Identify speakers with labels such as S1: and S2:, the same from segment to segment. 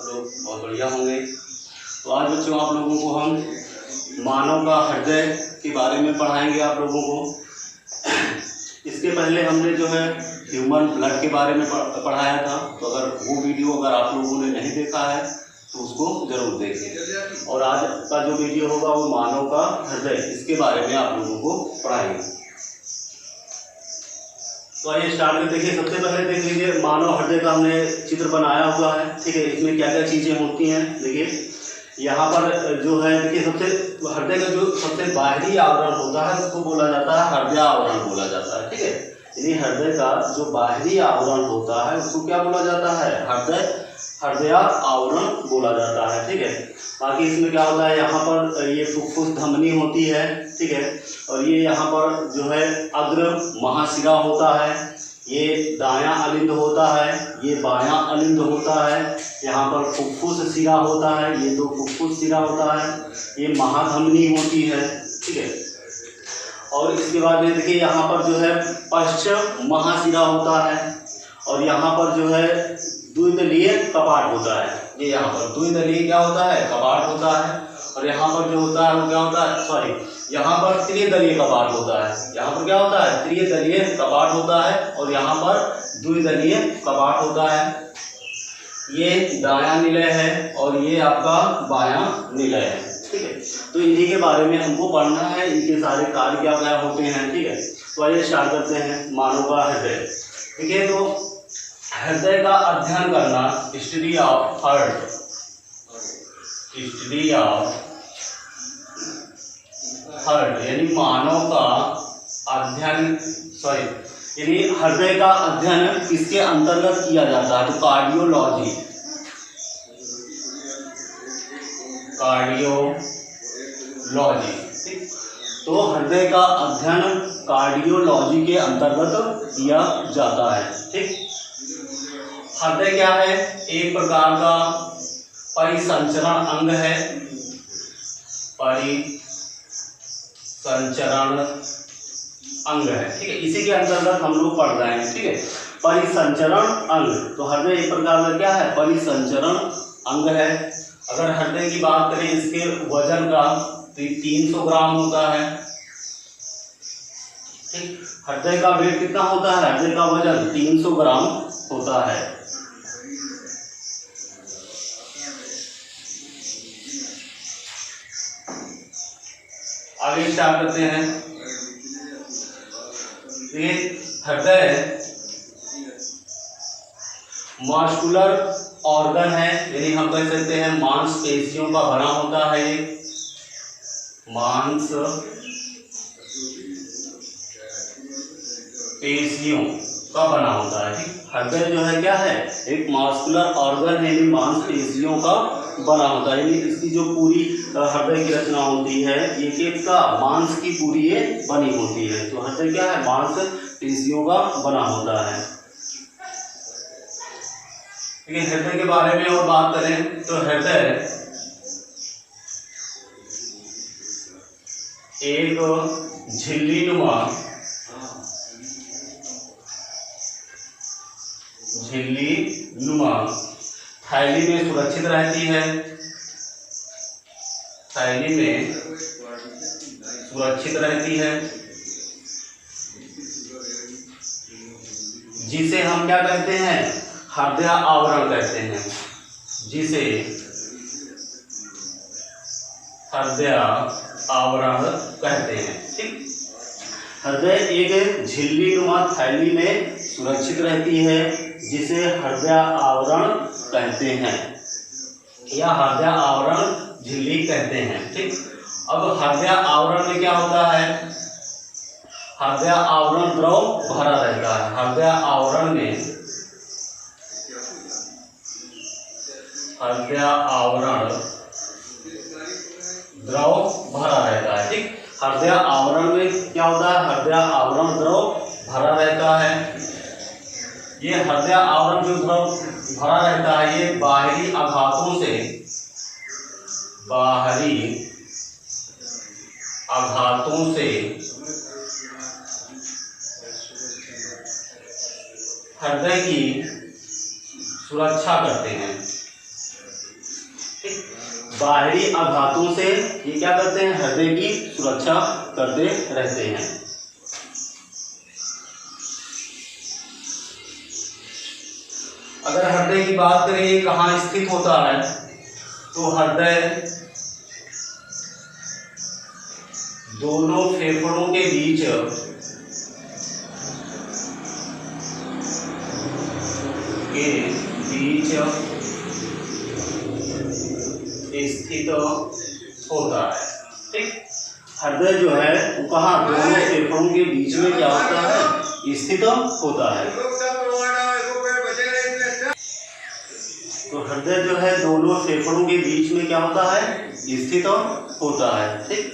S1: आप लोग बहुत बढ़िया होंगे। तो आज बच्चों आप लोगों को हम मानव का हृदय के बारे में पढ़ाएंगे आप लोगों को। इसके पहले हमने जो है ह्यूमन ब्लड के बारे में पढ़ाया था, तो अगर वो वीडियो अगर आप लोगों ने नहीं देखा है तो उसको ज़रूर देखें। और आज का जो वीडियो होगा वो मानव का हृदय, इसके बारे में आप लोगों को पढ़ाएंगे। तो आइए स्टार्ट करते हैं। सबसे पहले देख लीजिए मानव हृदय का हमने चित्र बनाया हुआ है, ठीक है। इसमें क्या क्या चीज़ें होती हैं देखिए यहाँ पर जो है। देखिए सबसे हृदय का जो सबसे बाहरी आवरण होता है उसको बोला जाता है हृदय आवरण बोला जाता है, ठीक है। यानी हृदय का जो बाहरी आवरण होता है उसको क्या बोला जाता है, हृदय आवरण बोला जाता है, ठीक है। बाकी इसमें क्या होता है, यहाँ पर ये फुफ्फुस धमनी होती है, ठीक है। और ये यहाँ पर जो है अग्र महाशिरा होता है, ये दायां अलिंद होता है, ये बायां अलिंद होता है। यहाँ पर फुफ्फुस शिरा होता है, ये दो फुफ्फुस शिरा होता है, ये महाधमनी होती है, ठीक है। और इसके बाद में देखिए यहाँ पर जो है पश्च महाशिरा होता है, और यहाँ पर जो है द्विदलीय कपाट होता है। ये यहाँ पर द्विदलीय क्या होता है, कपाट होता है। और यहाँ पर जो होता है वो क्या होता है, सॉरी, यहाँ पर त्रिदलीय कपाट होता है। यहाँ पर क्या होता है, त्रिदलीय कपाट होता है, और यहाँ पर द्विदलीय कपाट होता है। ये दायां निलय है और ये आपका बायां निलय है, ठीक है। तो इन्हीं के बारे में हमको पढ़ना है, इनके सारे कार्य क्या क्या होते हैं, ठीक है। तो आइए स्टार्ट करते हैं मानव का हृदय। ठीक है, तो हृदय का अध्ययन करना, study of heart, study of heart यानी मानव का अध्ययन, सॉरी यानी हृदय का अध्ययन किसके अंतर्गत किया जाता है, तो कार्डियोलॉजी, कार्डियोलॉजी, ठीक। तो हृदय का अध्ययन कार्डियोलॉजी के अंतर्गत किया जाता है, ठीक। हृदय क्या है, एक प्रकार का परिसंचरण अंग है, परिसंचरण अंग है, ठीक है। इसी के अंतर्गत हम लोग पढ़ रहे हैं, ठीक है। परिसंचरण अंग, तो हृदय एक प्रकार का क्या है, परिसंचरण अंग है। अगर हृदय की बात करें इसके वजन का, तो 300 ग्राम होता है, ठीक। हृदय का वेट कितना होता है, हृदय का वजन 300 ग्राम होता है। आगे स्टार्ट करते हैं। ये हृदय मस्कुलर ऑर्गन है, यानी हम कह सकते हैं मांसपेशियों का बना होता है। ये मांसपेशियों का बना होता है, ठीक। हृदय जो है क्या है, एक मस्कुलर ऑर्गन है, यानी मांसपेशियों का बना होता है। यानी इसकी जो पूरी हृदय की रचना होती है ये किसका, मांस की पूरी ये बनी होती है। तो हृदय क्या है, मांसपेशियों का बना होता है। लेकिन हृदय के बारे में और बात करें तो हृदय एक झिल्लीनुमा थैली में सुरक्षित रहती है, थैली में सुरक्षित रहती है, जिसे हम क्या कहते हैं, हृदय आवरण कहते हैं, जिसे हृदय आवरण कहते हैं, ठीक। हृदय एक झिल्लीनुमा थैली में सुरक्षित रहती है, जिसे हृदय आवरण कहते हैं, या हृदय आवरण झिल्ली कहते हैं, ठीक। अब हृदय आवरण में क्या होता है, हृदय आवरण द्रव भरा रहता है। हृदय आवरण में हृदय आवरण द्रव भरा रहता है, ठीक। हृदय आवरण में क्या होता है, हृदय आवरण द्रव भरा रहता है। ये हृदय आवरण जो द्रव भरा रहता है ये बाहरी आघातों से हृदय की सुरक्षा करते हैं, बाहरी आघातों से ये क्या करते हैं, हृदय की सुरक्षा करते रहते हैं। अगर हृदय की बात करें ये कहाँ स्थित होता है, तो हृदय दोनों फेफड़ों के बीच स्थित होता है। ठीक, हृदय जो है वो कहाँ, दोनों फेफड़ों के बीच में क्या होता है, स्थित होता है। तो हृदय जो है दोनों फेफड़ों के बीच में क्या होता है, स्थित होता है। ठीक,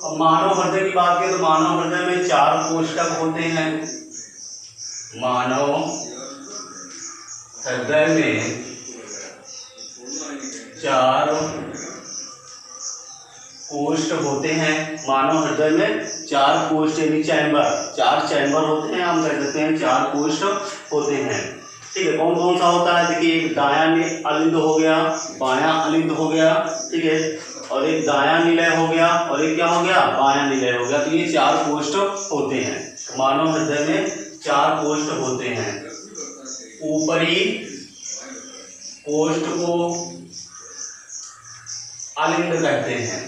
S1: अब मानव हृदय की बात करें तो मानव हृदय में 4 कोष्ठक होते हैं। मानव हृदय में 4 कोष्ठ होते हैं। मानव हृदय में 4 कोष्ठ यानी चैम्बर, 4 चैम्बर होते हैं, हम कह सकते हैं 4 कोष्ठ होते हैं। ठीक है, कौन कौन सा होता है, देखिए एक दायां अलिंद हो गया, बायां अलिंद हो गया, ठीक है, और एक दायां निलय हो गया, और एक क्या हो गया, बायां निलय हो गया। तो ये 4 कोष्ठ होते हैं। मानव हृदय में 4 कोष्ठ होते हैं। ऊपरी कोष्ठ को अलिंद कहते हैं।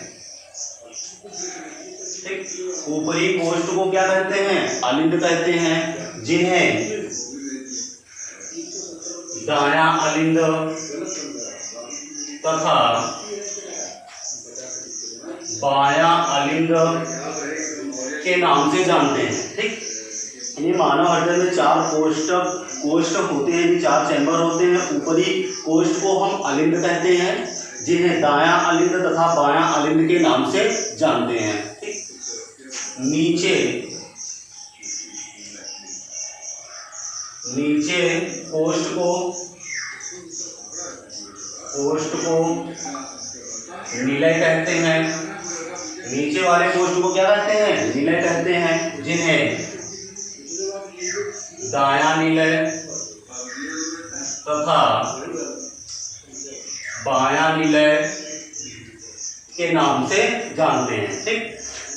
S1: ठीक, ऊपरी कोष्ठ को क्या कहते हैं, अलिंद कहते हैं, जिन्हें दायां अलिंद तथा बायां अलिंद के नाम से जानते हैं। ठीक, ये मानव हृदय में 4 कोष्ठ होते हैं, 4 चैम्बर होते हैं। ऊपरी कोष्ठ को हम अलिंद कहते हैं, जिन्हें दायां अलिंद तथा बायां अलिंद के नाम से जानते हैं। ठीक, नीचे कोष्ठ को निलय कहते हैं। नीचे वाले कोष्ठ को क्या कहते हैं, निलय कहते हैं, जिन्हें दायां निलय तथा बायां निलय के नाम से जानते हैं। ठीक,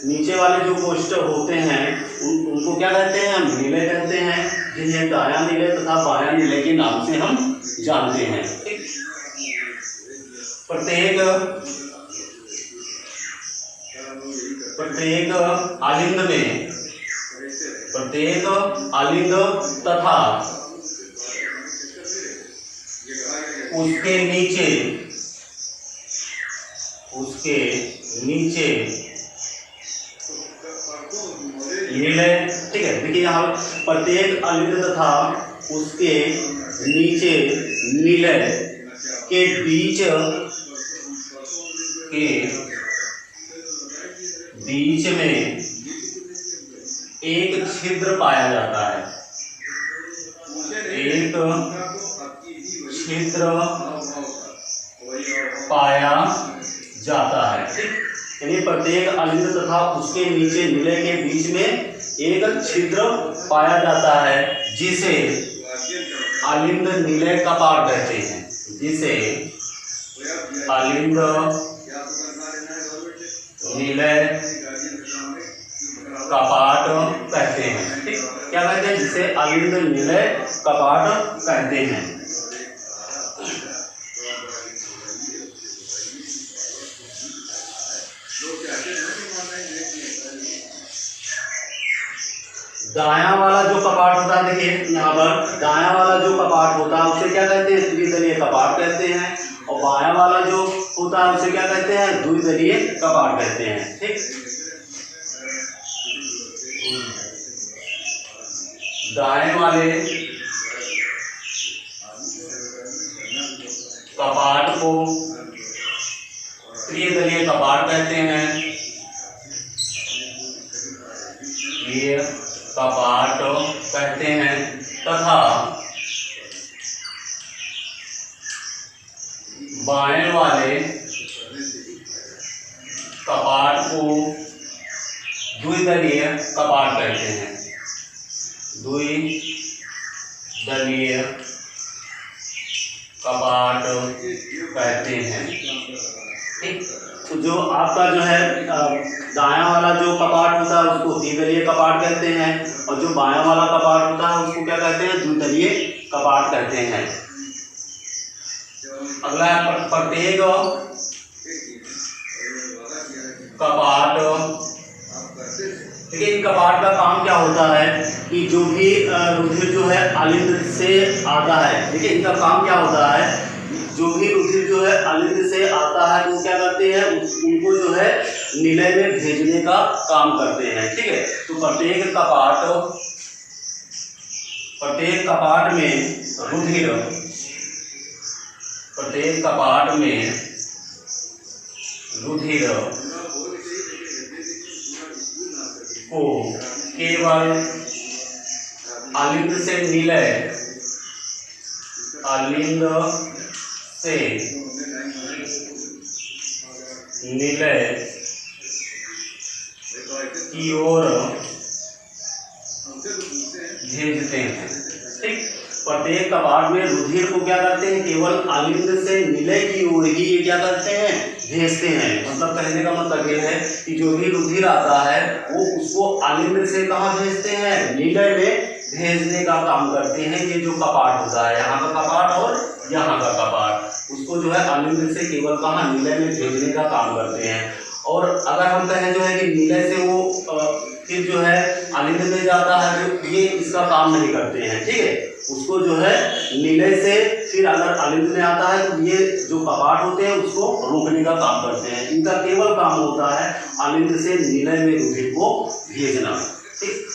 S1: नीचे वाले जो कोष्ठ होते हैं उनको क्या कहते हैं, हम निलय कहते हैं, जिन्हें दायां निलय तथा बायां निलय के नाम से हम जानते हैं। ठीक, प्रत्येक अलिंद तथा उसके नीचे निलय। ठीक है, देखिए यहाँ प्रत्येक अलिंद तथा उसके नीचे निलय के बीच में एक छिद्र पाया जाता है। एक छिद्र पाया जाता है। यानी प्रत्येक अलिंद तथा उसके नीचे निलय के बीच में एक छिद्र पाया जाता है, जिसे अलिंद निलय कपाट कहते हैं। जिसे अलिंद निलय कपाट कहते हैं। ठीक, क्या कहते हैं, जिसे अलिंद निलय कपाट कहते हैं। दायां वाला जो कपाट होता है, देखिए यहाँ पर दायां वाला जो कपाट होता है उसे क्या कहते हैं, त्रिदलीय कपाट कहते हैं। और बायां वाला जो होता है उसे क्या कहते हैं, द्विदलीय कपाट कहते हैं। ठीक, दाएं वाले कपाट को त्रिदलीय कपाट कहते हैं। ये कपाट कहते हैं, तथा बाएं वाले कपाट को द्विदलीय कपाट कहते हैं। द्विदलीय कपाट कहते हैं। तो जो आपका जो है दायां वाला जो कपाट होता है उसको द्वितलीय कपाट कहते हैं, और जो बायां वाला कपाट होता है उसको क्या कहते हैं, द्वितलीय कपाट कहते हैं। अगला है प्रत्येक कपाट। देखिए इन कपाट का काम क्या होता है कि जो भी रुधिर जो है अलिंद से आता है, देखिए इनका काम क्या होता है, जो भी रुधिर जो है अलिंद से आता है वो क्या करते हैं, उनको जो है निलय में भेजने का काम करते हैं। ठीक है, तो प्रत्येक कपाट में रुधिर, प्रत्येक कपाट में रुधिर को केवल अलिंद से निलय, अलिंद से निलय की ओर भेजते हैं। ठीक, प्रत्येक कपाट में रुधिर को क्या करते हैं, केवल अलिंद से निलय की ओर ही ये क्या करते हैं, भेजते हैं। मतलब कहने का मतलब ये है कि जो भी रुधिर आता है वो उसको अलिंद से कहाँ भेजते हैं, निलय में भेजने का काम करते हैं। ये जो कपाट होता है, यहाँ का कपाट और यहाँ का कपाट, उसको जो है अलिंद से केवल कहाँ, निलय में भेजने का काम करते हैं। और अगर हम कहें जो है कि निलय से वो फिर जो है अलिंद में जाता है, जो ये इसका काम नहीं करते हैं। ठीक है, उसको जो है निलय से फिर अगर अलिंद में आता है तो ये जो कपाट होते हैं उसको रोकने का काम करते हैं। इनका केवल काम होता है अलिंद से निलय में रुधिर को भेजना। ठीक,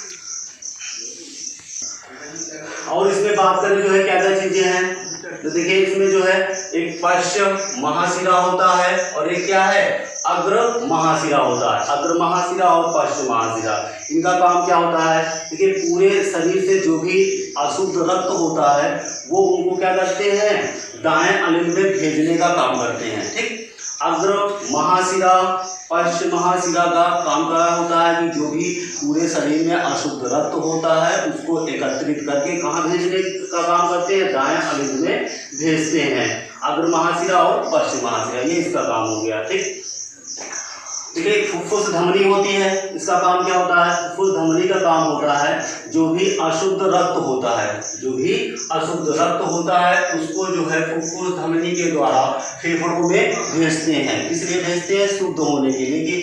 S1: और इसमें बात करें जो है क्या क्या चीजें हैं, तो देखिए इसमें जो है एक पश्च महाशिरा होता है और एक क्या है, अग्र महाशिरा होता है। अग्र महाशिरा और पश्च महाशिरा, इनका काम क्या होता है, देखिए पूरे शरीर से जो भी अशुद्ध रक्त होता है वो उनको क्या करते हैं, दाएं अलिंद में भेजने का काम करते हैं। ठीक, अग्र महाशिरा पश्च महाशिरा का काम क्या होता है कि जो भी पूरे शरीर में अशुद्ध रक्त होता है उसको एकत्रित करके कहाँ भेजने का काम करते हैं, दाएं अलिंद में भेजते हैं। अग्र महाशिरा और पश्च महाशिरा, ये इसका काम हो गया। ठीक, देखिए फुफ्फुस धमनी होती है, इसका काम क्या होता है, फुफ्फुस धमनी का काम होता है जो भी अशुद्ध रक्त होता है, जो भी अशुद्ध रक्त होता है उसको जो है फुफ्फुस धमनी के द्वारा फेफड़ों में भेजते हैं। इसलिए भेजते हैं शुद्ध होने के लिए कि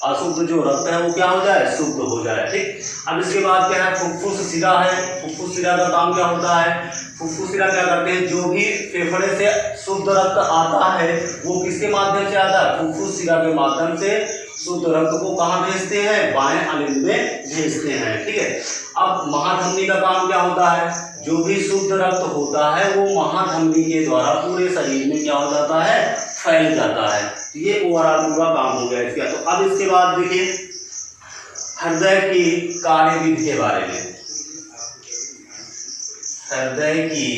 S1: अशुद्ध जो रक्त है वो क्या हो जाए, शुद्ध हो जाए। ठीक, अब इसके बाद क्या है, फुफ्फुस शिरा है। फुफ्फुस शिरा का काम क्या होता है, फुफ्फुस शिरा क्या करते हैं, जो भी फेफड़े से शुद्ध रक्त आता है वो किसके माध्यम से आता है, फुफ्फुस शिरा के माध्यम से शुद्ध रक्त को कहाँ भेजते हैं, बाएं अलिंद में भेजते हैं। ठीक है, अब महाधमनी का काम क्या होता है, जो भी शुद्ध रक्त होता है वो महाधमनी के द्वारा पूरे शरीर में क्या हो जाता है, फैल जाता है। ये ओवरऑल पूरा काम हो गया इसका। तो अब इसके बाद देखिए हृदय की कार्यविधि के बारे में। हृदय की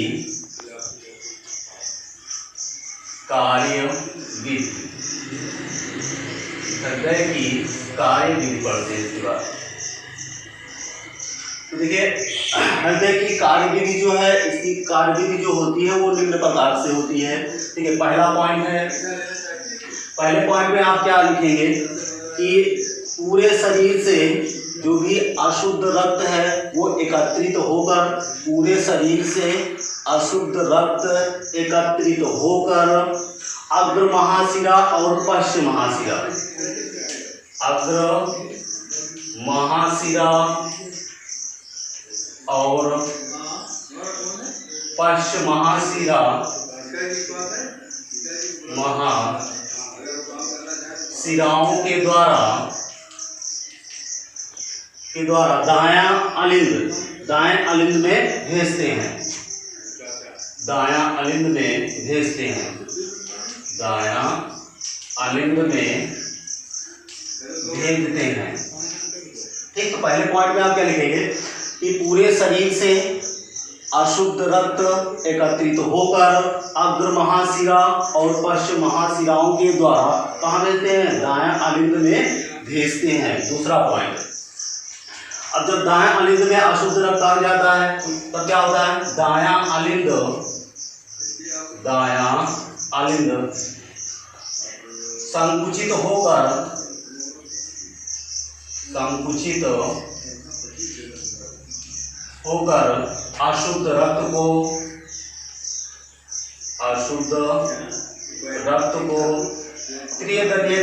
S1: कार्यविधि, हृदय की कार्यविधि पढ़ते हैं इसके बाद। तो देखिए हृदय की कार्यविधि जो है, इसकी कार्यविधि जो होती है वो निम्न प्रकार से होती है। ठीक है, पहला पॉइंट है, पहले पॉइंट में आप क्या लिखेंगे कि पूरे शरीर से जो भी अशुद्ध रक्त है वो एकत्रित होकर, पूरे शरीर से अशुद्ध रक्त एकत्रित होकर अग्र महाशिरा और पश्च महाशिरा, अग्र महाशिरा और पश्च महाशिरा शिराओं के द्वारा दाएं अलिंद में भेजते हैं, दायां अलिंद में भेजते हैं, दायां अलिंद में भेजते हैं। ठीक, तो पहले पॉइंट में आप क्या लिखेंगे कि पूरे शरीर से अशुद्ध रक्त एकत्रित होकर अग्र महाशिरा और पश्च महाशिराओं के द्वारा कहाँ भेजते हैं, दायां अलिंद में भेजते हैं। दूसरा पॉइंट, अब जब दायां अलिंद में अशुद्ध रक्त आ जाता है तो क्या होता है, दायां अलिंद संकुचित होकर अशुद्ध रक्त को त्रिदलीय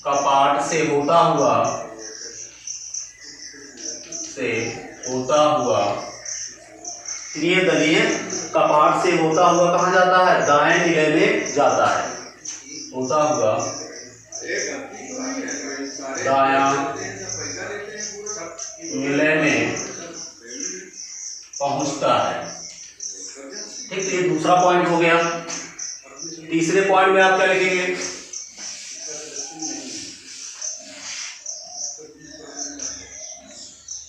S1: कपाट से होता हुआ त्रिदलीय कपाट से होता हुआ कहाँ जाता है? दाएं निलय में जाता है। होता हुआ दायां निलय में पहुंचता है। ठीक, तो ये दूसरा पॉइंट हो गया। तीसरे पॉइंट में आप क्या लिखेंगे?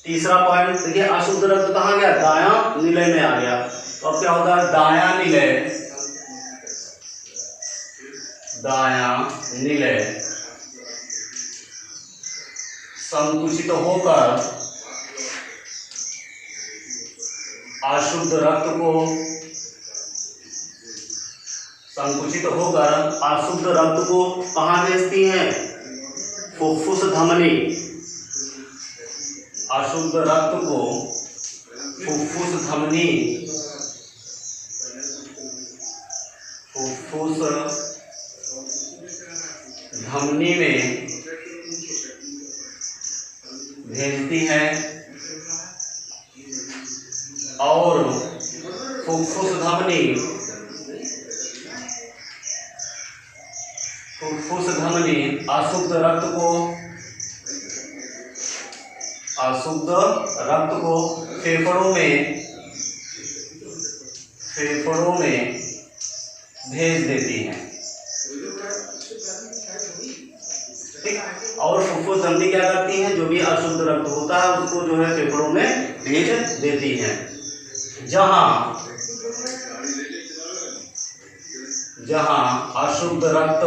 S1: तीसरा पॉइंट देखिए, अशुद्ध रक्त कहाँ गया? दायां निलय में आ गया। तो अब क्या होता है? दायां निलय संकुचित होकर अशुद्ध रक्त को कहाँ भेजती हैं? फुफ्फुस धमनी। अशुद्ध रक्त को फुफ्फुस धमनी में भेजती है और फुफ्फुस धमनी अशुद्ध रक्त को फेफड़ों में भेज देती है। ठीक, और फुफ्फुस धमनी क्या करती है? जो भी अशुद्ध रक्त होता है उसको जो है फेफड़ों में भेज देती है। जहां अशुद्ध रक्त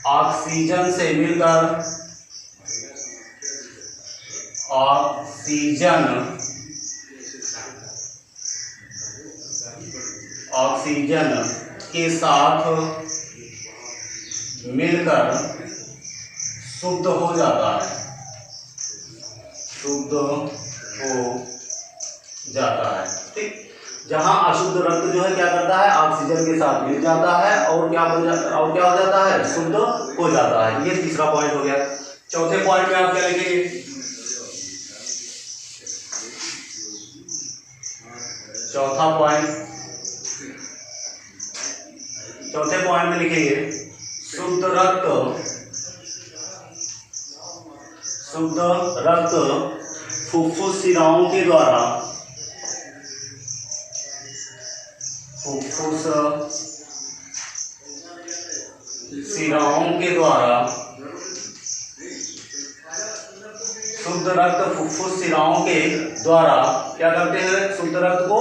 S1: ऑक्सीजन से मिलकर ऑक्सीजन के साथ मिलकर शुद्ध हो जाता है। ठीक, जहां अशुद्ध रक्त जो है क्या करता है? ऑक्सीजन के साथ मिल जाता है और क्या हो जाता है? शुद्ध हो जाता है। ये तीसरा पॉइंट हो गया। चौथे पॉइंट में आप क्या लिखेंगे? चौथे पॉइंट में लिखेंगे शुद्ध रक्त फुफ्फुस शिराओं के द्वारा शुद्ध रक्त फुफ्फुस शिराओं के द्वारा क्या करते हैं? शुद्ध रक्त को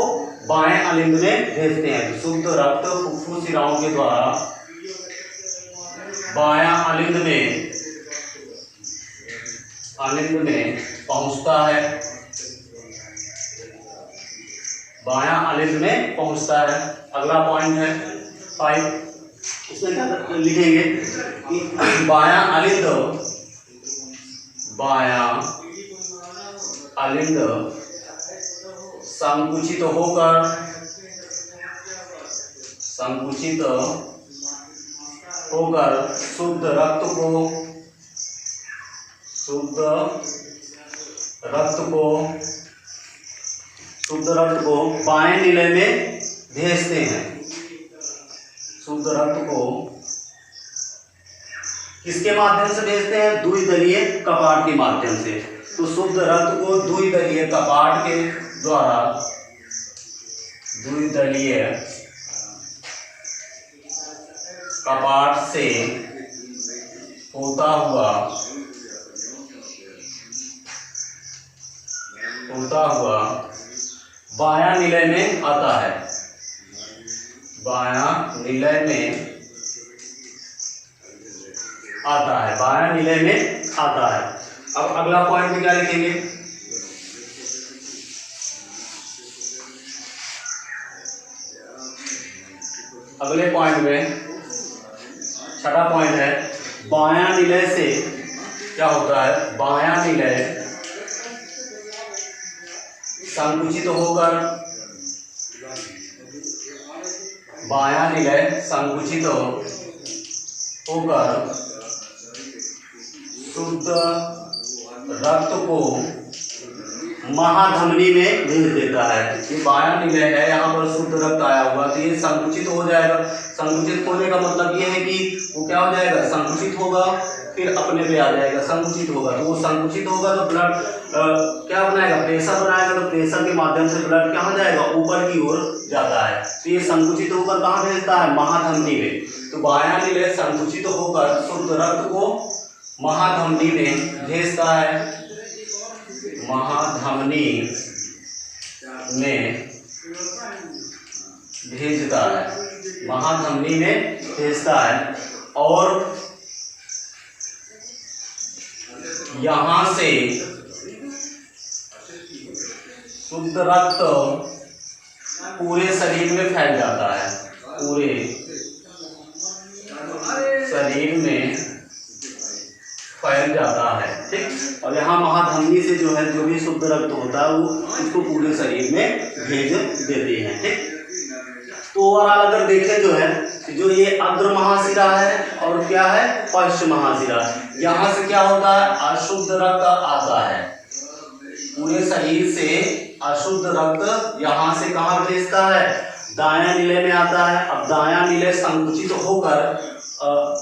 S1: बाएं अलिंद में भेजते हैं। शुद्ध रक्त फुफ्फुस शिराओं के द्वारा बायां अलिंद में पहुंचता है। बायां अलिंद में पहुंचता है। अगला पॉइंट है 5। इसमें क्या लिखेंगे कि बायां अलिंद संकुचित होकर शुद्ध रक्त को बाएं निलय में भेजते हैं। शुद्ध रक्त को किसके माध्यम से भेजते हैं? द्विदलीय कपाट के माध्यम से। तो शुद्ध रक्त को द्विदलीय कपाट के द्वारा कपाट से होता हुआ बायां निलय में आता है। बायां निलय में आता है। अब अगला पॉइंट में क्या लिखेंगे, अगले पॉइंट में छठा पॉइंट है बायां निलय से क्या होता है, बायां निलय संकुचित होकर, बायां निलय संकुचित होकर शुद्ध रक्त को महाधमनी में भेज देता है। ये बायां निलय है, यहाँ पर शुद्ध रक्त आया हुआ तो ये संकुचित हो जाएगा। संकुचित होने का मतलब ये है कि वो क्या हो जाएगा, संकुचित होगा फिर अपने पे आ जाएगा, संकुचित होगा तो वो संकुचित होगा तो ब्लड क्या बनाएगा, प्रेशर बनाएगा, तो प्रेशर के माध्यम से ब्लड क्या हो जाएगा, ऊपर की ओर जाता है। तो ये संकुचित होकर कहाँ भेजता है, महाधमनी में। तो बायां निलय संकुचित होकर शुद्ध रक्त को महाधमनी में भेजता है, महाधमनी में भेजता है, महाधमनी में भेजता है और यहाँ से शुद्ध रक्त पूरे शरीर में फैल जाता है, पूरे शरीर में फैल जाता है, ठीक। और यहाँ महाधमनी से जो है जो भी शुद्ध रक्त होता है वो उसको पूरे शरीर में भेज देते हैं, ठीक। तो ओवरऑल अगर देखें जो है जो ये अग्र महाशिरा है और क्या है, पश्च महाशिरा, यहाँ से क्या होता है, अशुद्ध रक्त आता है, पूरे शरीर से अशुद्ध रक्त यहाँ से कहाँ भेजता है, दायां निलय में आता है। अब दायां निलय संकुचित होकर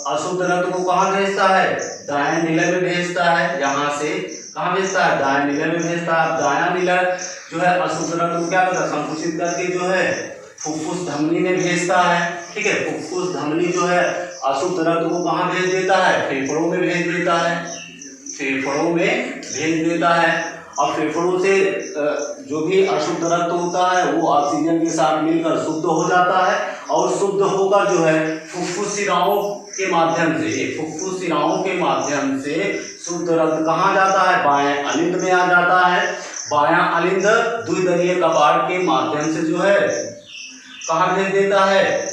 S1: अशुद्ध रक्त को कहाँ भेजता है, दायां निलय में भेजता है, यहाँ से कहाँ भेजता है, दायां निलय में भेजता है। दायां निलय जो है अशुद्ध रक्त को क्या करता है, संकुचित करके जो है फुफ्फुस धमनी में भेजता है, ठीक है। फुफ्फुस धमनी जो है अशुद्ध रक्त को कहाँ भेज देता है, फेफड़ों में भेज देता है, फेफड़ों में भेज देता है। और फेफड़ों से जो भी अशुद्ध रक्त होता है वो ऑक्सीजन के साथ मिलकर शुद्ध हो जाता है और शुद्ध होकर जो है फुफ्फुस शिराओं के माध्यम से, फुफ्फुस शिराओं के माध्यम से शुद्ध रक्त कहाँ जाता है, बाएं अलिंद में आ जाता है। बायां अलिंद द्विदलीय कपाड़ के माध्यम से जो है कहाँ भेज देता है,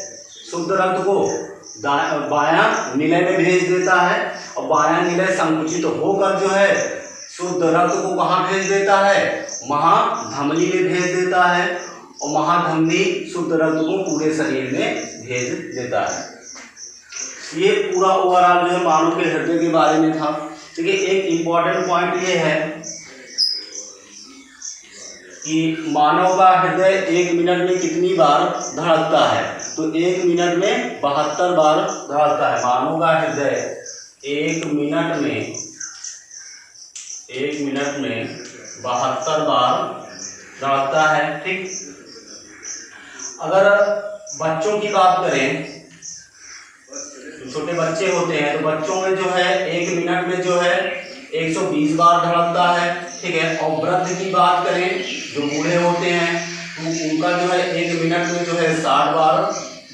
S1: शुद्ध रक्त को बायां निलय में भेज देता है। और बायां निलय संकुचित होकर जो है शुद्ध रक्त को कहाँ भेज देता है, महाधमनी में भेज देता है और महाधमनी शुद्ध रक्त को पूरे शरीर में भेज देता है। ये पूरा ओवरऑल जो है मानव के हृदय के बारे में था। ठीक है, एक इम्पॉर्टेंट पॉइंट ये है कि मानव का हृदय 1 मिनट में कितनी बार धड़कता है, तो 1 मिनट में 72 बार धड़कता है। मानव का हृदय 1 मिनट में 72 बार धड़कता है, ठीक। अगर बच्चों की बात करें, छोटे बच्चे होते हैं तो बच्चों में जो है 1 मिनट में जो है 120 बार धड़कता है, ठीक है। और वृद्ध की बात करें जो बूढ़े होते हैं तो उनका जो है 1 मिनट में जो है 60 बार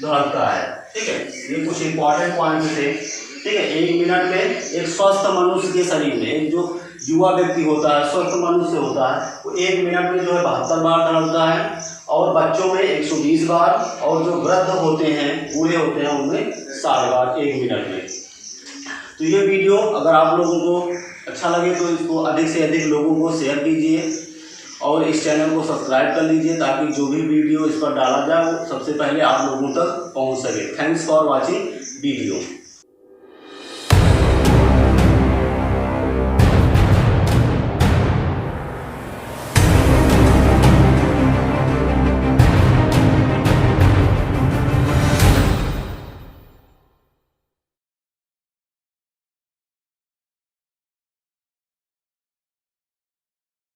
S1: धड़कता है, ठीक है। ये कुछ इंपॉर्टेंट पॉइंट थे, ठीक है। 1 मिनट में एक स्वस्थ मनुष्य के शरीर में, एक जो युवा व्यक्ति होता है, स्वस्थ मनुष्य होता है, वो 1 मिनट में जो है 72 बार धड़कता है और बच्चों में 120 बार और जो वृद्ध होते हैं, बूढ़े होते हैं, उनमें 60 बार 1 मिनट में। तो ये वीडियो अगर आप लोगों को अच्छा लगे तो इसको अधिक से अधिक लोगों को शेयर कीजिए और इस चैनल को सब्सक्राइब कर लीजिए ताकि जो भी वीडियो इस पर डाला जाए वो सबसे पहले आप लोगों तक पहुंच सके। Thanks for watching video.